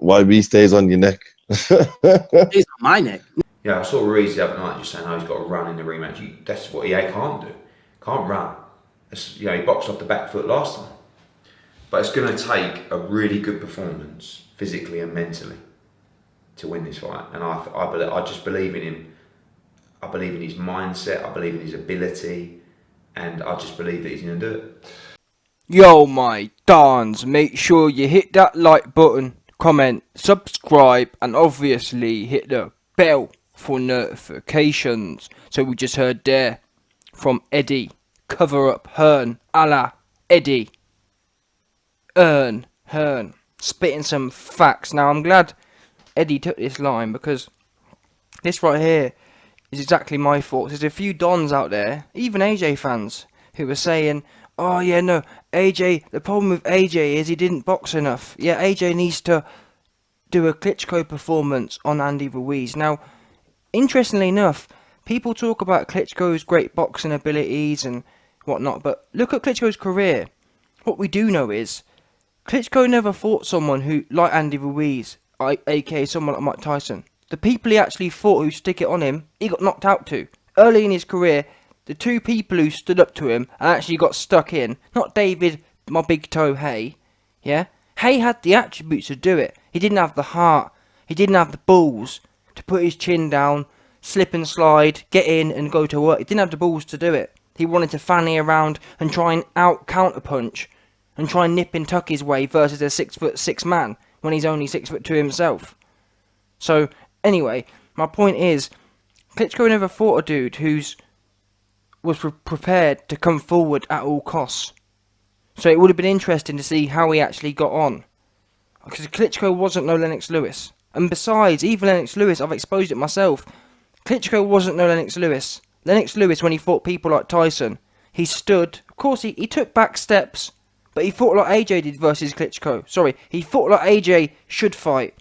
YB stays on your neck. He's on my neck. Yeah, I saw Ruiz the other night just saying, "Oh, he's got to run in the rematch." That's what he can't do. Can't run. You know, he boxed off the back foot last time. But it's going to take a really good performance, physically and mentally, to win this fight. And I just believe in him. I believe in his mindset. I believe in his ability, and I just believe that he's going to do it. Yo, my dons, make sure you hit that like button, comment, subscribe, and obviously hit the bell for notifications. So we just heard there from Eddie, cover up Hearn, a la Eddie Hearn, spitting some facts. Now I'm glad Eddie took this line, because this right here is exactly my thoughts. There's a few dons out there, even AJ fans, who are saying, oh yeah, no, AJ, the problem with AJ is he didn't box enough. Yeah, AJ needs to do a Klitschko performance on Andy Ruiz. Now, interestingly enough, people talk about Klitschko's great boxing abilities and whatnot, but look at Klitschko's career. What we do know is, Klitschko never fought someone who, like Andy Ruiz, aka someone like Mike Tyson. The people he actually fought who stick it on him, he got knocked out to. Early in his career, the two people who stood up to him and actually got stuck in, not David, my big toe, Hay, yeah? Hay had the attributes to do it. He didn't have the heart, he didn't have the balls to put his chin down, slip and slide, get in and go to work. He didn't have the balls to do it. He wanted to fanny around and try and out-counterpunch and try and nip and tuck his way versus a 6'6" man when he's only 6'2" himself. So, anyway, my point is, Klitschko never fought a dude who's was prepared to come forward at all costs. So it would have been interesting to see how he actually got on. Because Klitschko wasn't no Lennox Lewis. And besides, even Lennox Lewis, I've exposed it myself. Klitschko wasn't no Lennox Lewis. Lennox Lewis, when he fought people like Tyson, he stood. Of course, he took back steps. But he fought like AJ did versus Klitschko. Sorry, he fought like AJ should fight.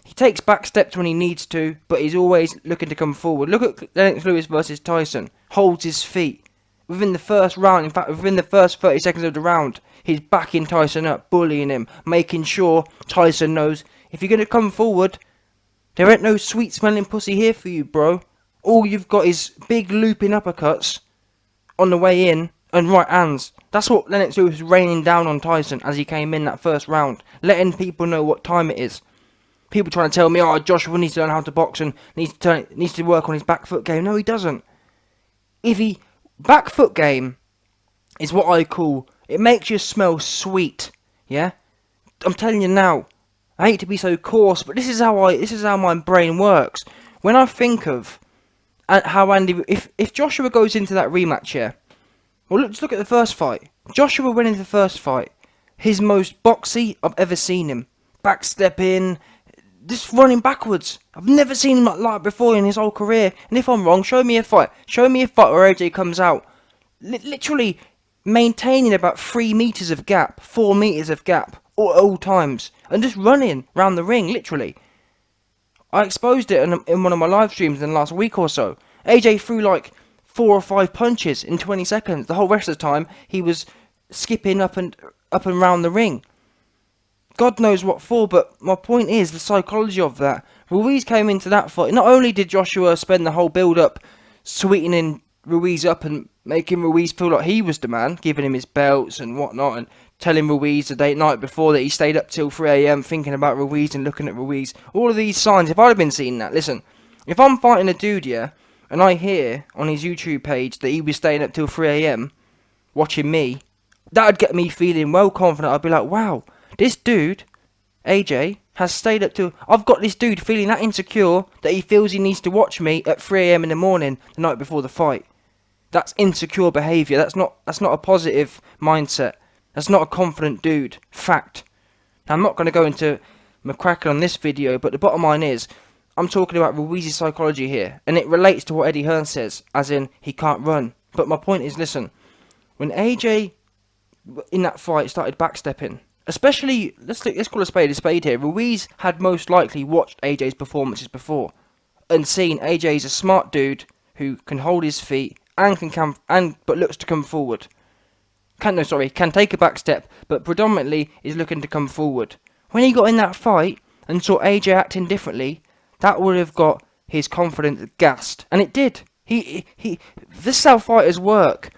He takes back steps when he needs to, but he's always looking to come forward. Look at Lennox Lewis versus Tyson. Holds his feet. Within the first round, in fact, within the first 30 seconds of the round, he's backing Tyson up, bullying him, making sure Tyson knows, if you're going to come forward, there ain't no sweet-smelling pussy here for you, bro. All you've got is big looping uppercuts on the way in and right hands. That's what Lennox Lewis was raining down on Tyson as he came in that first round, letting people know what time it is. People trying to tell me, oh, Joshua needs to learn how to box and needs to work on his back foot game. No, he doesn't. Back foot game is what I call, it makes you smell sweet, yeah? I'm telling you now, I hate to be so coarse, but this is how my brain works. When I think of how Andy, if Joshua goes into that rematch here, well, let's look at the first fight. Joshua went into the first fight, his most boxy I've ever seen him. Backstepping, just running backwards. I've never seen him like that before in his whole career. And if I'm wrong, show me a fight. Show me a fight where AJ comes out, literally maintaining about 3 meters of gap, 4 meters of gap, at all times, and just running around the ring, literally. I exposed it in one of my live streams in the last week or so. AJ threw like 4 or 5 punches in 20 seconds. The whole rest of the time, he was skipping up and round the ring. God knows what for, but my point is the psychology of that. Ruiz came into that fight. Not only did Joshua spend the whole build-up sweetening Ruiz up and making Ruiz feel like he was the man, giving him his belts and whatnot, and telling Ruiz the night before that he stayed up till 3 AM thinking about Ruiz and looking at Ruiz. All of these signs, if I'd have been seeing that, listen, if I'm fighting a dude, yeah, and I hear on his YouTube page that he was staying up till 3 AM watching me, that'd get me feeling well confident. I'd be like, wow, this dude, AJ, has stayed up till... I've got this dude feeling that insecure that he feels he needs to watch me at 3 AM in the morning the night before the fight. That's insecure behaviour. That's not a positive mindset. That's not a confident dude. Fact. Now, I'm not going to go into McCracken on this video, but the bottom line is, I'm talking about Ruiz's psychology here, and it relates to what Eddie Hearn says, as in, he can't run. But my point is, listen, when AJ, in that fight, started backstepping, especially, let's call a spade here, Ruiz had most likely watched AJ's performances before, and seen AJ's a smart dude who can hold his feet, but looks to come forward. Can take a back step, but predominantly is looking to come forward. When he got in that fight, and saw AJ acting differently, that would have got his confidence gassed. And it did. This is how fighters work.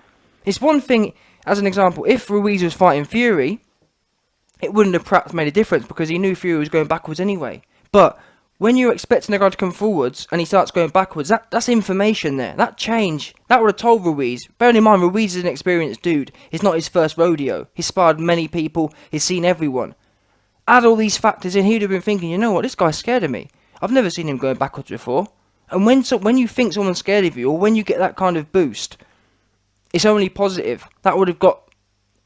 It's one thing, as an example, if Ruiz was fighting Fury, it wouldn't have perhaps made a difference because he knew Fury was going backwards anyway. But when you're expecting a guy to come forwards and he starts going backwards, that's information there. That change, that would have told Ruiz. Bearing in mind, Ruiz is an experienced dude. It's not his first rodeo. He's sparred many people. He's seen everyone. Add all these factors in, he'd have been thinking, you know what, this guy's scared of me. I've never seen him going backwards before. And when you think someone's scared of you, or when you get that kind of boost, it's only positive. That would have got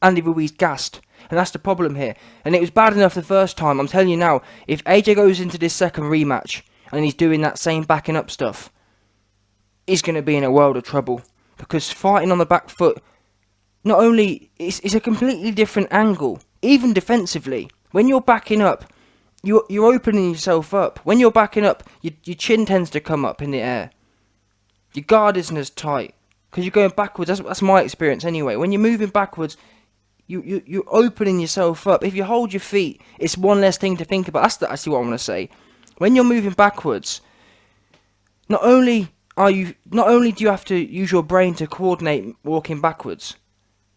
Andy Ruiz gassed. And that's the problem here. And it was bad enough the first time. I'm telling you now, if AJ goes into this second rematch and he's doing that same backing up stuff, he's going to be in a world of trouble. Because fighting on the back foot, not only, it's a completely different angle. Even defensively. When you're backing up, you're opening yourself up. When you're backing up, your chin tends to come up in the air. Your guard isn't as tight. Because you're going backwards. That's my experience anyway. When you're moving backwards, you're opening yourself up. If you hold your feet, it's one less thing to think about. That's actually what I want to say. When you're moving backwards, not only do you have to use your brain to coordinate walking backwards,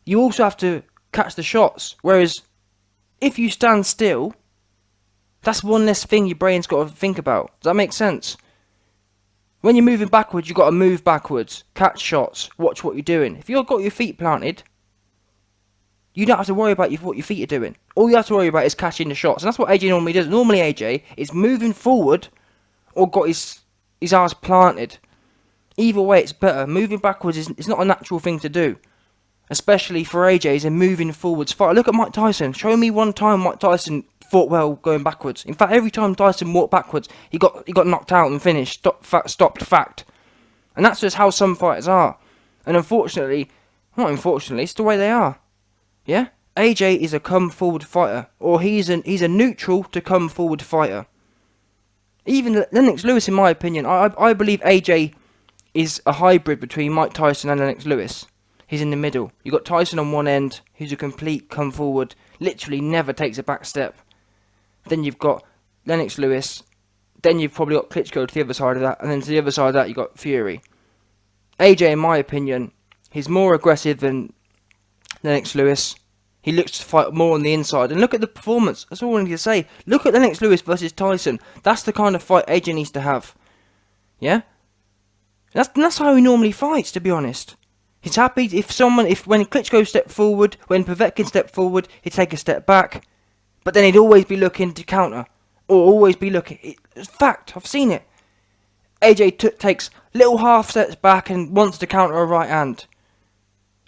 you also have to catch the shots. Whereas, if you stand still, that's one less thing your brain's got to think about. Does that make sense? When you're moving backwards, you've got to move backwards, catch shots, watch what you're doing. If you've got your feet planted, you don't have to worry about what your feet are doing. All you have to worry about is catching the shots. And that's what AJ normally does. Normally AJ is moving forward or got his arse planted. Either way, it's better. Moving backwards is not a natural thing to do. Especially for AJ's and moving forwards fight. Look at Mike Tyson. Show me one time Mike Tyson fought well going backwards. In fact, every time Tyson walked backwards, he got knocked out and finished. Stopped fact. And that's just how some fighters are. And unfortunately, not unfortunately, it's the way they are. Yeah? AJ is a come forward fighter. Or he's a neutral to come forward fighter. Even Lennox Lewis, in my opinion, I believe AJ is a hybrid between Mike Tyson and Lennox Lewis. He's in the middle. You got Tyson on one end, who's a complete come forward, literally never takes a back step. Then you've got Lennox Lewis. Then you've probably got Klitschko to the other side of that, and then to the other side of that you got Fury. AJ, in my opinion, he's more aggressive than Lennox Lewis. He looks to fight more on the inside. And look at the performance. That's all I need to say. Look at Lennox Lewis versus Tyson. That's the kind of fight AJ needs to have. Yeah? That's how he normally fights, to be honest. He's happy if when Klitschko stepped forward, when Povetkin stepped forward, he'd take a step back. But then he'd always be looking to counter. Or always be looking. It's fact. I've seen it. AJ takes little half steps back and wants to counter a right hand.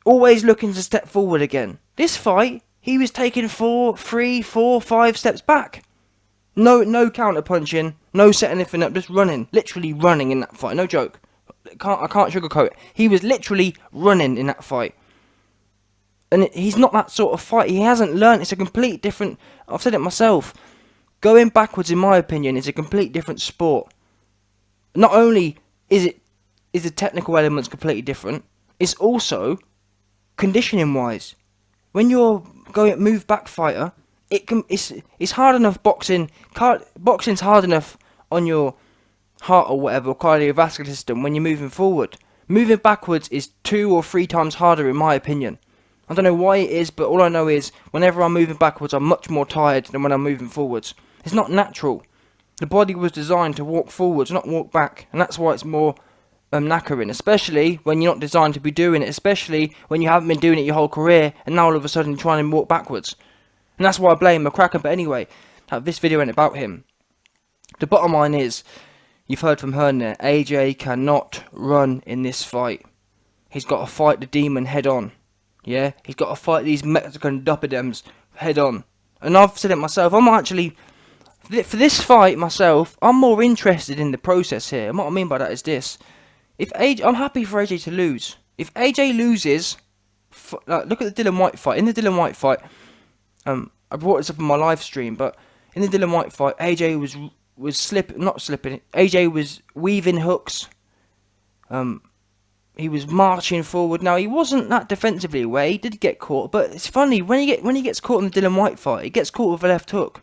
Always looking to step forward again. This fight, he was taking 4, 3, 4, 5 steps back. No counter punching. No setting anything up. Just running. Literally running in that fight. No joke. I can't sugarcoat it. He was literally running in that fight. And he's not that sort of fight. He hasn't learned. It's a complete different... I've said it myself. Going backwards, in my opinion, is a complete different sport. Not only is the technical elements completely different, it's also conditioning-wise. When you're going move back fighter, it's hard enough boxing. Boxing's hard enough on your heart or whatever, or cardiovascular system when you're moving forward. Moving backwards is 2 or 3 times harder, in my opinion. I don't know why it is, but all I know is whenever I'm moving backwards, I'm much more tired than when I'm moving forwards. It's not natural. The body was designed to walk forwards, not walk back, and that's why it's more knackering, especially when you're not designed to be doing it, especially when you haven't been doing it your whole career, and now all of a sudden trying to walk backwards. And that's why I blame McCracken, but anyway, this video ain't about him. The bottom line is, you've heard from Hearn there, AJ cannot run in this fight. He's got to fight the demon head on. Yeah, he's got to fight these Mexican duppadems head on. And I've said it myself, I'm actually, for this fight myself, I'm more interested in the process here. And what I mean by that is this. I'm happy for AJ to lose. If AJ loses, look at the Dillian Whyte fight. In the Dillian Whyte fight, I brought this up in my live stream, but in the Dillian Whyte fight, AJ was not slipping. AJ was weaving hooks. He was marching forward. Now he wasn't that defensively away. He did get caught, but it's funny when he gets caught in the Dillian Whyte fight. He gets caught with a left hook.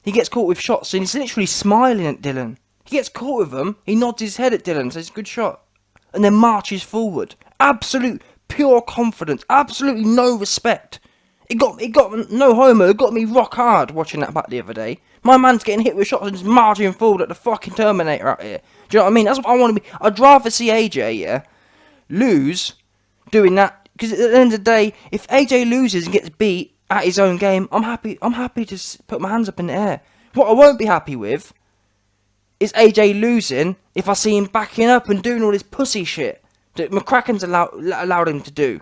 he gets caught with shots and he's literally smiling at Dylan. He gets caught with them, he nods his head at Dylan, says good shot, and then marches forward. Absolute pure confidence, absolutely no respect. It got no homo, it got me rock hard watching that back the other day. My man's getting hit with shots and just marching forward like the fucking Terminator out here. Do you know what I mean? That's what I want to be. I'd rather see AJ, yeah, lose doing that, because at the end of the day, if AJ loses and gets beat at his own game, I'm happy to put my hands up in the air. What I won't be happy with is AJ losing if I see him backing up and doing all this pussy shit that McCracken's allowed him to do.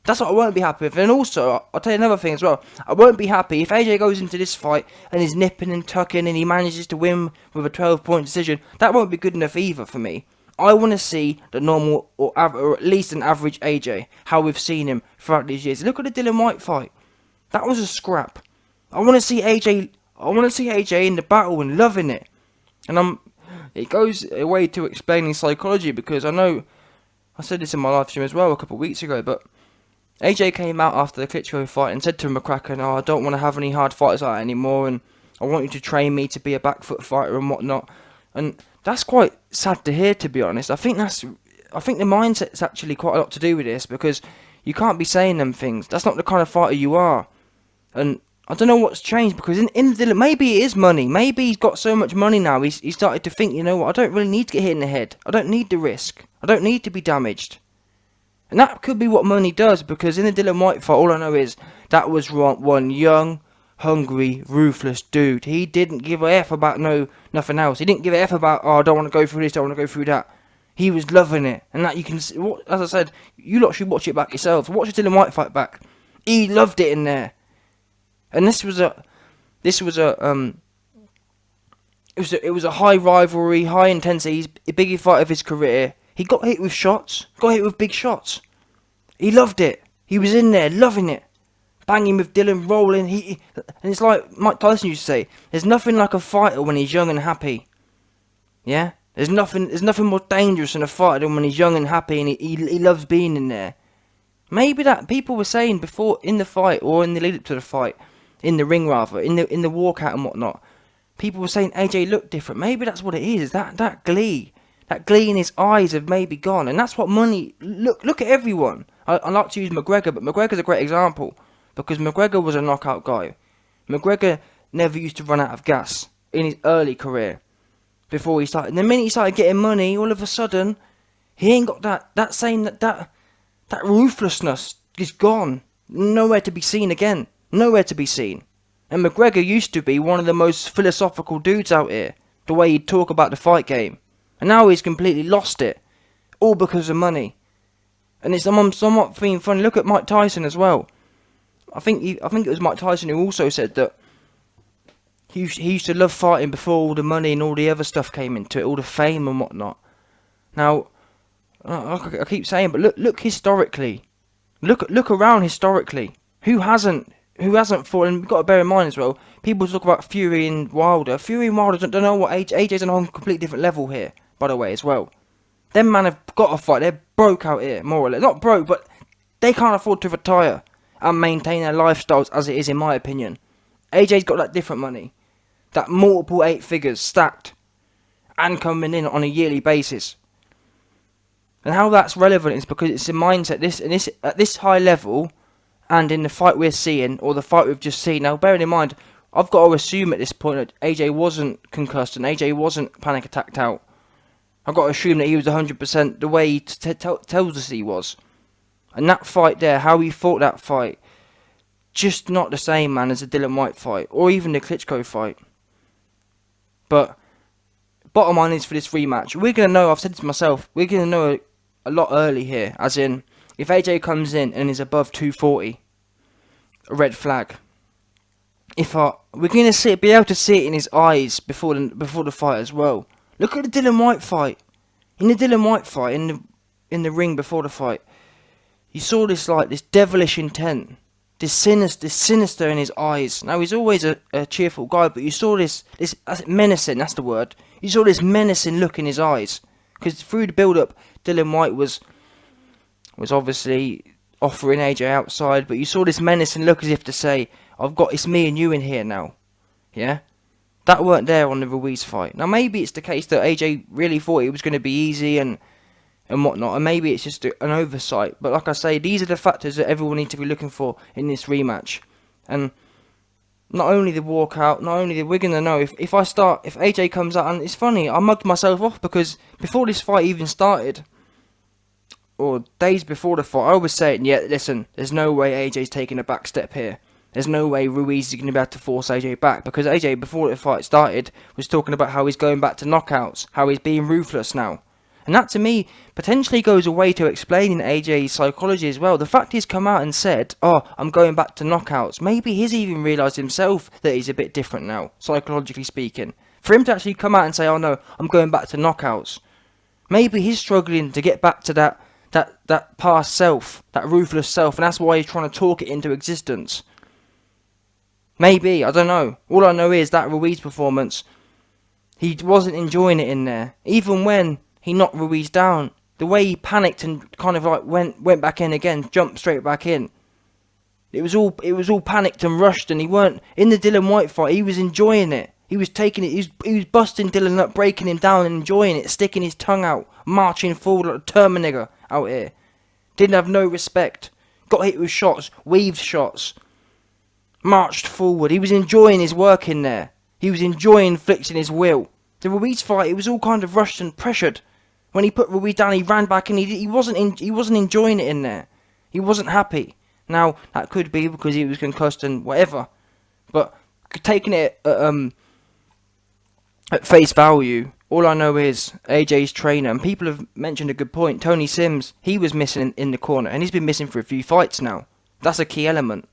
That's what I won't be happy with. And also, I'll tell you another thing as well. I won't be happy if AJ goes into this fight and is nipping and tucking and he manages to win with a 12-point decision. That won't be good enough either for me. I want to see the normal or at least an average AJ, how we've seen him throughout these years. Look at the Dylan White fight. That was a scrap. I want to see AJ in the battle and loving it. And it goes away to explaining psychology, because I know I said this in my live stream as well a couple of weeks ago, but AJ came out after the Klitschko fight and said to McCracken, "Oh, I don't want to have any hard fighters like that anymore, and I want you to train me to be a back foot fighter and whatnot." And that's quite sad to hear, to be honest. I think the mindset's actually quite a lot to do with this, because you can't be saying them things. That's not the kind of fighter you are. And I don't know what's changed, because in Dylan, maybe it is money. Maybe he's got so much money now, he's started to think, you know what, I don't really need to get hit in the head. I don't need the risk. I don't need to be damaged. And that could be what money does, because in the Dylan White fight, all I know is that was one young, hungry, ruthless dude. He didn't give a F about nothing else. He didn't give a F about, oh, I don't want to go through this, I don't want to go through that. He was loving it. And that you can, as I said, you lot should watch it back yourselves. Watch the Dylan White fight back. He loved it in there. And it was a high rivalry, high intensity. He's a biggie fight of his career. He got hit with shots, got hit with big shots. He loved it. He was in there, loving it. Banging with Dylan, rolling. And it's like Mike Tyson used to say, there's nothing like a fighter when he's young and happy. Yeah? There's nothing more dangerous than a fighter than when he's young and happy and he loves being in there. Maybe that people were saying before, in the fight, or in the lead up to the fight, in the ring rather, in the walkout and whatnot, people were saying AJ looked different. Maybe that's what it is. That glee in his eyes have maybe gone, and that's what money. Look at everyone. I like to use McGregor, but McGregor's a great example, because McGregor was a knockout guy. McGregor never used to run out of gas in his early career. Before he started, and the minute he started getting money, all of a sudden, he ain't got that ruthlessness is gone. Nowhere to be seen again. Nowhere to be seen. And McGregor used to be one of the most philosophical dudes out here, the way he'd talk about the fight game. And now he's completely lost it, all because of money. And it's somewhat being funny. Look at Mike Tyson as well. I think it was Mike Tyson who also said that he used to love fighting before all the money and all the other stuff came into it, all the fame and whatnot. Now, I keep saying, but look historically, look around historically. Who hasn't fought? And we've got to bear in mind as well, people talk about Fury and Wilder. Fury and Wilder don't know what AJ's on a completely different level here, by the way, as well. Them man have got to fight. They're broke out here, more or less. Not broke, but they can't afford to retire and maintain their lifestyles as it is, in my opinion. AJ's got that different money, that multiple 8 figures stacked and coming in on a yearly basis. And how that's relevant is because it's a mindset. At this high level, and in the fight we're seeing, or the fight we've just seen. Now, bearing in mind, I've got to assume at this point that AJ wasn't concussed and AJ wasn't panic attacked out. I've got to assume that he was 100% the way he tells us he was. And that fight there, how he fought that fight, just not the same, man, as the Dylan White fight, or even the Klitschko fight. But bottom line is, for this rematch, we're going to know, I've said it to myself, we're going to know a lot early here, as in, if AJ comes in and is above 240, a red flag. We're going to be able to see it in his eyes before the fight as well. Look at the Dylan White fight. In the Dylan White fight, in the ring before the fight, you saw this devilish intent, this sinister in his eyes. Now, he's always a cheerful guy, but you saw this menacing. That's the word. You saw this menacing look in his eyes, because through the build-up, Dylan White was obviously offering AJ outside, but you saw this menacing look as if to say, it's me and you in here now. Yeah? That weren't there on the Ruiz fight. Now maybe it's the case that AJ really thought it was going to be easy and whatnot, and maybe it's just an oversight. But like I say, these are the factors that everyone needs to be looking for in this rematch. And not only the walkout, not only we're going to know if AJ comes out, and it's funny, I mugged myself off because before this fight even started, or days before the fight, I was saying, yeah, listen, there's no way AJ's taking a back step here. There's no way Ruiz is going to be able to force AJ back, because AJ, before the fight started, was talking about how he's going back to knockouts, how he's being ruthless now. And that, to me, potentially goes away to explaining AJ's psychology as well. The fact he's come out and said, oh, I'm going back to knockouts, maybe he's even realised himself that he's a bit different now, psychologically speaking. For him to actually come out and say, oh no, I'm going back to knockouts, maybe he's struggling to get back to that past self, that ruthless self, and that's why he's trying to talk it into existence. Maybe, I don't know. All I know is that Ruiz performance, he wasn't enjoying it in there. Even when he knocked Ruiz down, the way he panicked and kind of like went back in again, jumped straight back in. It was all panicked and rushed, and he weren't in the Dillian Whyte fight. He was enjoying it. He was taking it. He was busting Dillian up, breaking him down, and enjoying it, sticking his tongue out, marching forward like a Terminator out here. Didn't have no respect. Got hit with shots, weaved shots. Marched forward. He was enjoying his work in there. He was enjoying flexing his will. The Ruiz fight, it was all kind of rushed and pressured. When he put Ruiz down, he ran back and he wasn't enjoying it in there. He wasn't happy. Now that could be because he was concussed and whatever, but taking it at face value, all I know is AJ's trainer, and people have mentioned a good point. Tony Sims, he was missing in the corner, and he's been missing for a few fights now. That's a key element,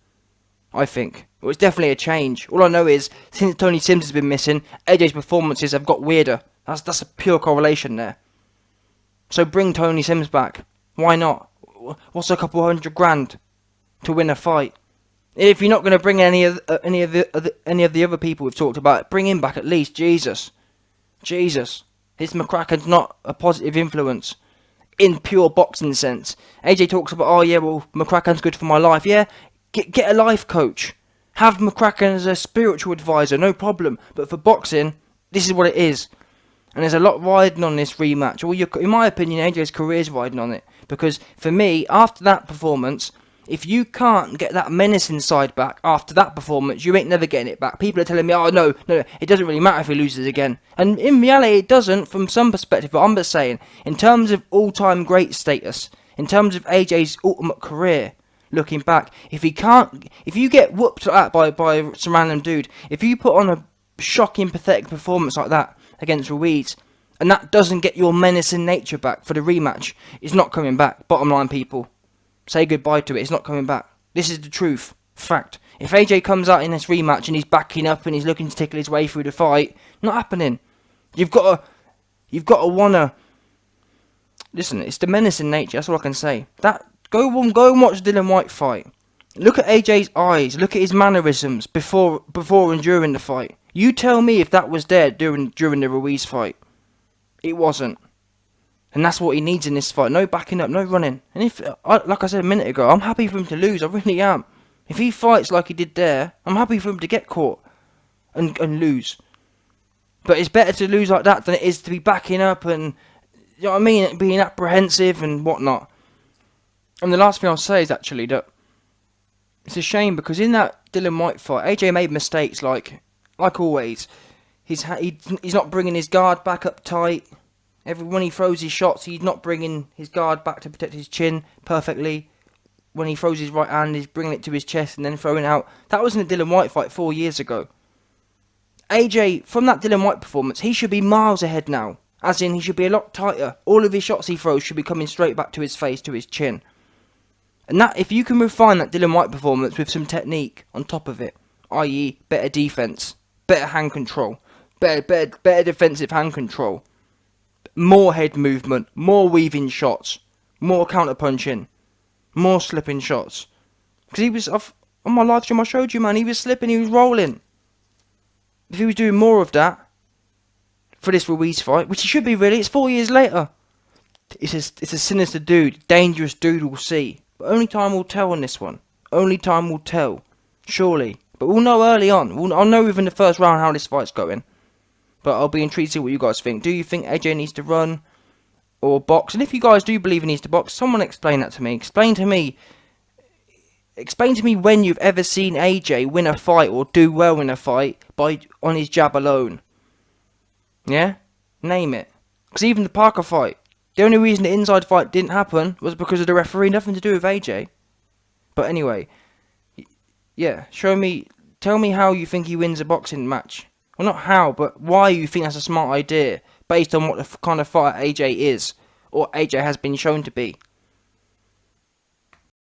I think. It was definitely a change. All I know is, since Tony Sims has been missing, AJ's performances have got weirder. That's a pure correlation there. So bring Tony Sims back. Why not? What's a couple $100,000 to win a fight? If you're not going to bring any of the other people we've talked about, bring him back at least. Jesus. His McCracken's not a positive influence in pure boxing sense. AJ talks about, oh yeah, well, McCracken's good for my life. Yeah, get a life coach. Have McCracken as a spiritual advisor, no problem. But for boxing, this is what it is. And there's a lot riding on this rematch. Well, in my opinion, AJ's career's riding on it. Because for me, after that performance, if you can't get that menacing side back after that performance, you ain't never getting it back. People are telling me, oh no, it doesn't really matter if he loses again. And in reality, it doesn't from some perspective. But I'm just saying, in terms of all-time great status, in terms of AJ's ultimate career, looking back, if you get whooped like that by some random dude, if you put on a shocking, pathetic performance like that against Ruiz, and that doesn't get your menacing nature back for the rematch, it's not coming back. Bottom line, people. Say goodbye to it. It's not coming back. This is the truth. Fact. If AJ comes out in this rematch and he's backing up and he's looking to tickle his way through the fight, not happening. You've got to wanna listen. It's the menacing nature. That's all I can say. Go and watch the Dillian Whyte fight. Look at AJ's eyes. Look at his mannerisms before and during the fight. You tell me if that was there during the Ruiz fight. It wasn't. And that's what he needs in this fight. No backing up, no running. And like I said a minute ago, I'm happy for him to lose. I really am. If he fights like he did there, I'm happy for him to get caught and lose. But it's better to lose like that than it is to be backing up and, you know what I mean, being apprehensive and whatnot. And the last thing I'll say is actually that it's a shame because in that Dillian Whyte fight, AJ made mistakes like always. He's not bringing his guard back up tight. When he throws his shots, he's not bringing his guard back to protect his chin perfectly. When he throws his right hand, he's bringing it to his chest and then throwing it out. That was in the Dillian Whyte fight 4 years ago. AJ, from that Dillian Whyte performance, he should be miles ahead now. As in, he should be a lot tighter. All of his shots he throws should be coming straight back to his face, to his chin. And that, if you can refine that Dillian Whyte performance with some technique on top of it, i.e. better defense, better hand control, better defensive hand control, more head movement, more weaving shots, more counter punching, more slipping shots. Because he was, on my live stream I showed you, man, he was slipping, he was rolling. If he was doing more of that for this Ruiz fight, which he should be really, it's 4 years later. It's a sinister dude, dangerous dude, we'll see. But only time will tell on this one. Only time will tell. Surely. But we'll know early on. I'll know within the first round how this fight's going. But I'll be intrigued to see what you guys think. Do you think AJ needs to run or box? And if you guys do believe he needs to box, someone explain that to me. Explain to me when you've ever seen AJ win a fight or do well in a fight on his jab alone. Yeah? Name it. Because even the Parker fight, the only reason the inside fight didn't happen was because of the referee, nothing to do with AJ. But anyway, yeah, tell me how you think he wins a boxing match. Well, not how, but why you think that's a smart idea, based on what the kind of fighter AJ is, or AJ has been shown to be.